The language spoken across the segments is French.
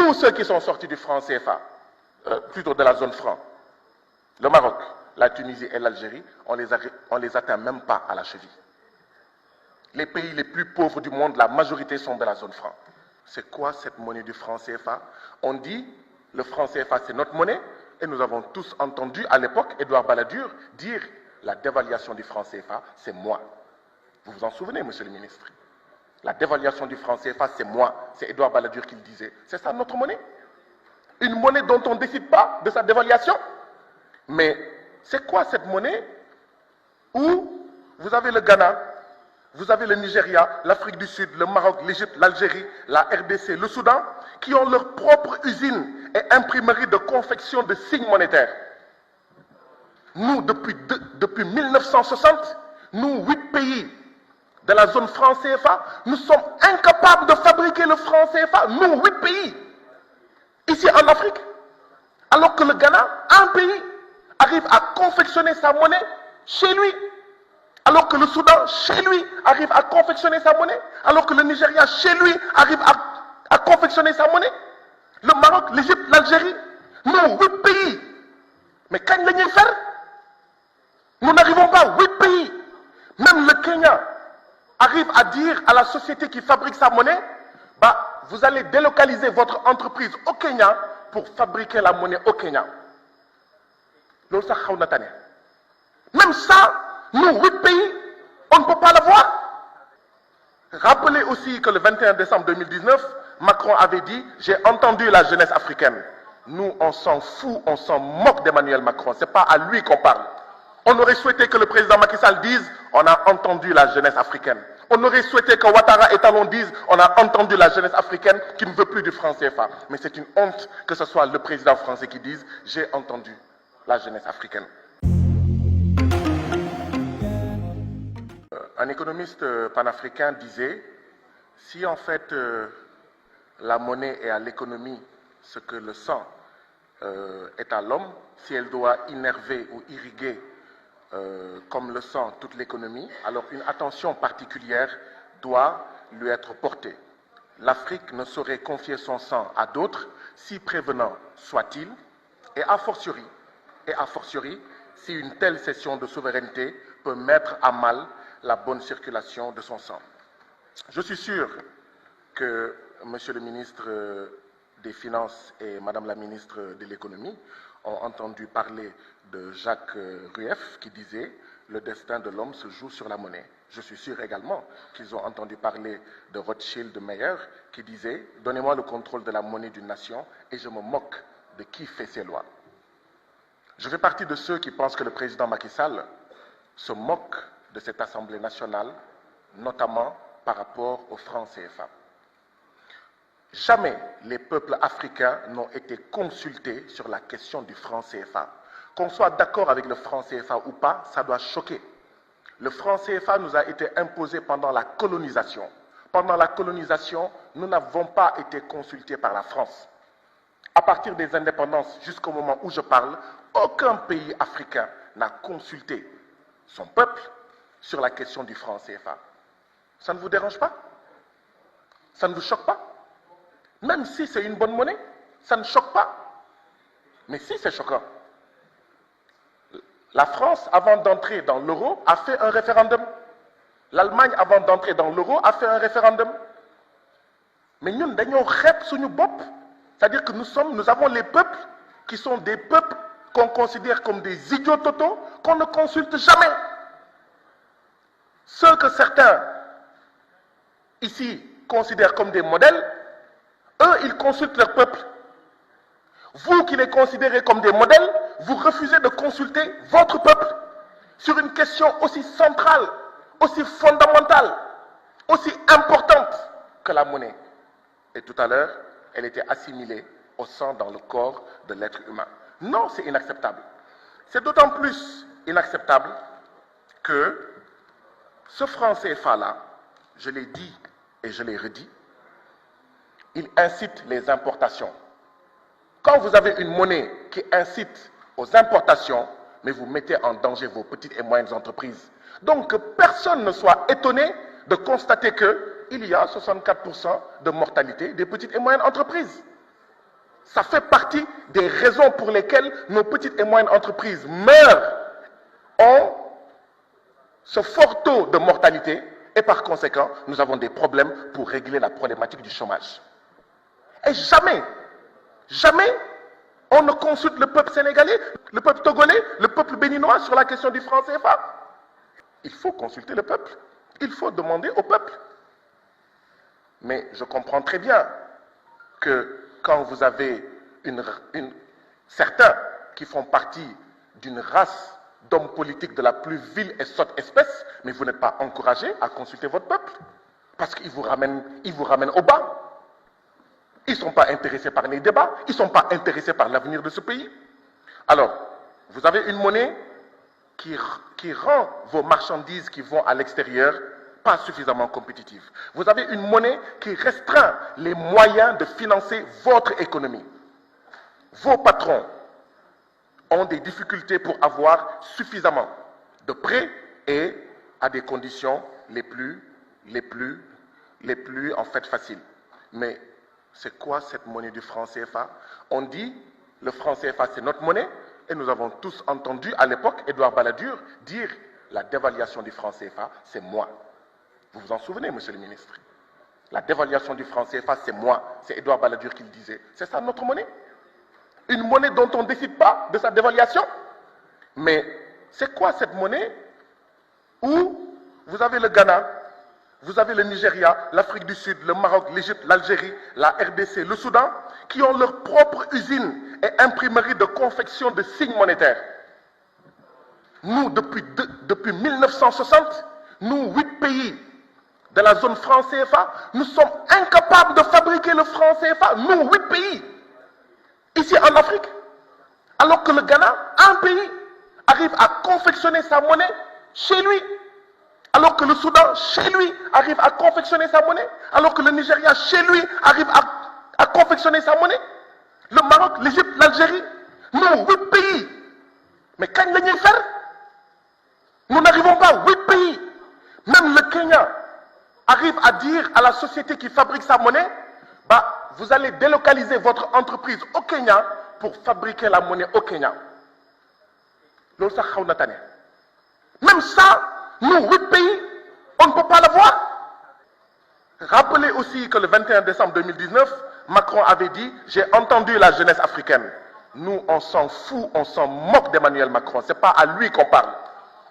tous ceux qui sont sortis du franc CFA, plutôt de la zone franc, le Maroc, la Tunisie et l'Algérie, on les atteint même pas à la cheville. Les pays les plus pauvres du monde, la majorité sont de la zone franc. C'est quoi cette monnaie du franc CFA? On dit, le franc CFA c'est notre monnaie, et nous avons tous entendu à l'époque Édouard Balladur dire, la dévaluation du franc CFA, c'est moi. Vous vous en souvenez, monsieur le ministre? La dévaluation du franc CFA, c'est moi. C'est Édouard Balladur qui le disait. C'est ça notre monnaie? Une monnaie dont on ne décide pas de sa dévaluation? Mais c'est quoi cette monnaie où vous avez le Ghana, vous avez le Nigeria, l'Afrique du Sud, le Maroc, l'Égypte, l'Algérie, la RDC, le Soudan, qui ont leur propre usine et imprimerie de confection de signes monétaires. Nous, depuis 1960, nous, 8 pays de la zone franc CFA, nous sommes incapables de fabriquer le franc CFA, nous, 8 pays, ici en Afrique, alors que le Ghana, un pays, arrive à confectionner sa monnaie chez lui, alors que le Soudan, chez lui, arrive à confectionner sa monnaie, alors que le Nigeria, chez lui, arrive à confectionner sa monnaie, le Maroc, l'Égypte, l'Algérie, nous, 8 pays. Mais quand nous faire, nous n'arrivons pas, 8 pays. Même le Kenya arrive à dire à la société qui fabrique sa monnaie, bah, vous allez délocaliser votre entreprise au Kenya pour fabriquer la monnaie au Kenya. Même ça, nous, 8 pays, on ne peut pas l'avoir. Rappelez aussi que le 21 décembre 2019, Macron avait dit « J'ai entendu la jeunesse africaine ». Nous, on s'en fout, on s'en moque d'Emmanuel Macron. Ce n'est pas à lui qu'on parle. On aurait souhaité que le président Macky Sall dise « On a entendu la jeunesse africaine ». On aurait souhaité que Ouattara et Talon disent « On a entendu la jeunesse africaine qui ne veut plus du franc CFA ». Mais c'est une honte que ce soit le président français qui dise « J'ai entendu la jeunesse africaine ». Un économiste panafricain disait, si en fait la monnaie est à l'économie ce que le sang est à l'homme, si elle doit innerver ou irriguer comme le sang toute l'économie, alors une attention particulière doit lui être portée. L'Afrique ne saurait confier son sang à d'autres, si prévenant soit-il, et a fortiori, si une telle cession de souveraineté peut mettre à mal la bonne circulation de son sang. Je suis sûr que Monsieur le ministre des Finances et Madame la ministre de l'Économie ont entendu parler de Jacques Rueff qui disait « Le destin de l'homme se joue sur la monnaie ». Je suis sûr également qu'ils ont entendu parler de Rothschild de Meyer qui disait « Donnez-moi le contrôle de la monnaie d'une nation et je me moque de qui fait ses lois ». Je fais partie de ceux qui pensent que le président Macky Sall se moque de cette Assemblée nationale, notamment par rapport au franc CFA. Jamais les peuples africains n'ont été consultés sur la question du franc CFA. Qu'on soit d'accord avec le franc CFA ou pas, ça doit choquer. Le franc CFA nous a été imposé pendant la colonisation. Pendant la colonisation, nous n'avons pas été consultés par la France. À partir des indépendances jusqu'au moment où je parle, aucun pays africain n'a consulté son peuple sur la question du franc CFA. Ça ne vous dérange pas? Ça ne vous choque pas? Même si c'est une bonne monnaie, ça ne choque pas. Mais si c'est choquant. La France, avant d'entrer dans l'euro, a fait un référendum. L'Allemagne, avant d'entrer dans l'euro, a fait un référendum. Mais nous, c'est-à-dire que nous avons les peuples qui sont des peuples qu'on considère comme des idiots totaux, qu'on ne consulte jamais. Ceux que certains ici considèrent comme des modèles, eux, ils consultent leur peuple. Vous qui les considérez comme des modèles, vous refusez de consulter votre peuple sur une question aussi centrale, aussi fondamentale, aussi importante que la monnaie. Et tout à l'heure, elle était assimilée au sang dans le corps de l'être humain. Non, c'est inacceptable. C'est d'autant plus inacceptable que ce franc CFA-là, je l'ai dit et je l'ai redit, il incite les importations. Quand vous avez une monnaie qui incite aux importations, mais vous mettez en danger vos petites et moyennes entreprises. Donc que personne ne soit étonné de constater qu'il y a 64% de mortalité des petites et moyennes entreprises. Ça fait partie des raisons pour lesquelles nos petites et moyennes entreprises meurent, ont ce fort taux de mortalité, et par conséquent, nous avons des problèmes pour régler la problématique du chômage. Et jamais, on ne consulte le peuple sénégalais, le peuple togolais, le peuple béninois sur la question du franc CFA. Il faut consulter le peuple, il faut demander au peuple. Mais je comprends très bien que quand vous avez certains qui font partie d'une race d'hommes politiques de la plus vile et sotte espèce, mais vous n'êtes pas encouragé à consulter votre peuple, parce qu'ils vous ramènent au bas. Ils ne sont pas intéressés par les débats, ils ne sont pas intéressés par l'avenir de ce pays. Alors, vous avez une monnaie qui rend vos marchandises qui vont à l'extérieur pas suffisamment compétitives. Vous avez une monnaie qui restreint les moyens de financer votre économie. Vos patrons ont des difficultés pour avoir suffisamment de prêts et à des conditions les plus en fait faciles. Mais c'est quoi cette monnaie du franc CFA? On dit le franc CFA c'est notre monnaie et nous avons tous entendu à l'époque Édouard Balladur dire la dévaluation du franc CFA c'est moi. Vous vous en souvenez, monsieur le ministre? La dévaluation du franc CFA c'est moi, c'est Édouard Balladur qui le disait. C'est ça notre monnaie? Une monnaie dont on ne décide pas de sa dévaluation? Mais c'est quoi cette monnaie où vous avez le Ghana, vous avez le Nigeria, l'Afrique du Sud, le Maroc, l'Égypte, l'Algérie, la RDC, le Soudan, qui ont leur propre usine et imprimerie de confection de signes monétaires. Nous, depuis 1960, nous, 8 pays de la zone franc CFA, nous sommes incapables de fabriquer le franc CFA. Nous, 8 pays, ici en Afrique, alors que le Ghana, un pays, arrive à confectionner sa monnaie chez lui. Alors que le Soudan, chez lui, arrive à confectionner sa monnaie. Alors que le Nigeria, chez lui, arrive à confectionner sa monnaie. Le Maroc, l'Égypte, l'Algérie, nous, 8 pays. Mais quand nous allons faire, nous n'arrivons pas, 8 pays. Même le Kenya arrive à dire à la société qui fabrique sa monnaie, bah, vous allez délocaliser votre entreprise au Kenya pour fabriquer la monnaie au Kenya. Même ça, nous, 8 pays, on ne peut pas l'avoir. Rappelez aussi que le 21 décembre 2019, Macron avait dit « J'ai entendu la jeunesse africaine ». Nous, on s'en fout, on s'en moque d'Emmanuel Macron. Ce n'est pas à lui qu'on parle.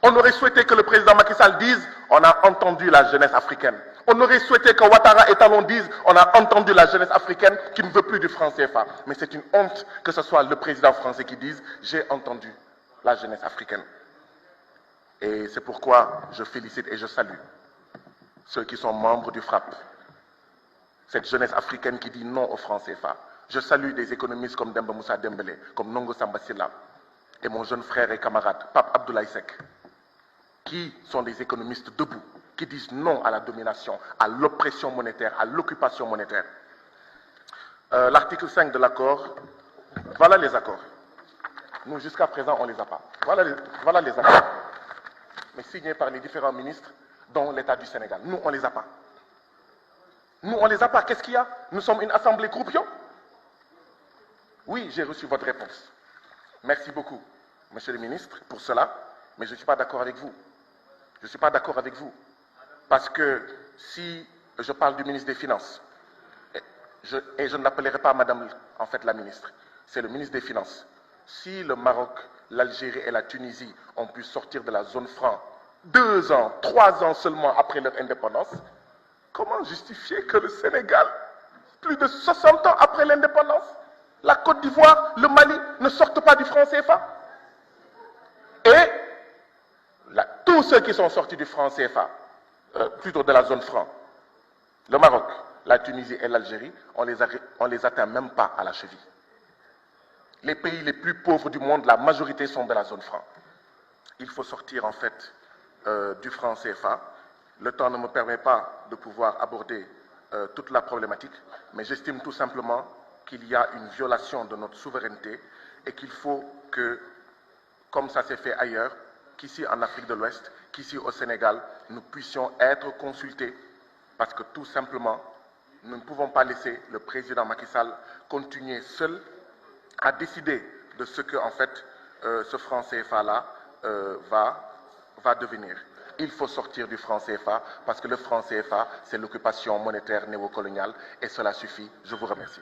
On aurait souhaité que le président Macky Sall dise « On a entendu la jeunesse africaine ». On aurait souhaité que Ouattara et Talon disent « On a entendu la jeunesse africaine qui ne veut plus du franc CFA ». Mais c'est une honte que ce soit le président français qui dise « J'ai entendu la jeunesse africaine ». Et c'est pourquoi je félicite et je salue ceux qui sont membres du FRAPP, cette jeunesse africaine qui dit non au franc CFA. Je salue des économistes comme Demba Moussa Dembélé, comme Nongo Samba Sylla, et mon jeune frère et camarade, Pape Abdoulaye Seck, qui sont des économistes debout, qui disent non à la domination, à l'oppression monétaire, à l'occupation monétaire. L'article 5 de l'accord, voilà les accords. Nous, jusqu'à présent, on ne les a pas. Voilà les accords. Mais signés par les différents ministres, dont l'État du Sénégal. Nous, on ne les a pas. Nous, on ne les a pas. Qu'est-ce qu'il y a? Nous sommes une assemblée croupion? Oui, j'ai reçu votre réponse. Merci beaucoup, monsieur le ministre, pour cela, mais je ne suis pas d'accord avec vous. Je ne suis pas d'accord avec vous. Parce que si je parle du ministre des Finances, et je ne l'appellerai pas madame, en fait, la ministre, c'est le ministre des Finances. Si le Maroc, l'Algérie et la Tunisie ont pu sortir de la zone franc 2 ans, 3 ans seulement après leur indépendance, comment justifier que le Sénégal, plus de 60 ans après l'indépendance, la Côte d'Ivoire, le Mali ne sortent pas du franc CFA? Et tous ceux qui sont sortis du franc CFA, plutôt de la zone franc, le Maroc, la Tunisie et l'Algérie, on les atteint même pas à la cheville. Les pays les plus pauvres du monde, la majorité sont de la zone franc. Il faut sortir en fait du franc CFA. Le temps ne me permet pas de pouvoir aborder toute la problématique, mais j'estime tout simplement qu'il y a une violation de notre souveraineté et qu'il faut que, comme ça s'est fait ailleurs, qu'ici en Afrique de l'Ouest, qu'ici au Sénégal, nous puissions être consultés parce que tout simplement, nous ne pouvons pas laisser le président Macky Sall continuer seul a décidé de ce que, en fait, ce franc CFA-là va devenir. Il faut sortir du franc CFA parce que le franc CFA, c'est l'occupation monétaire néocoloniale et cela suffit. Je vous remercie.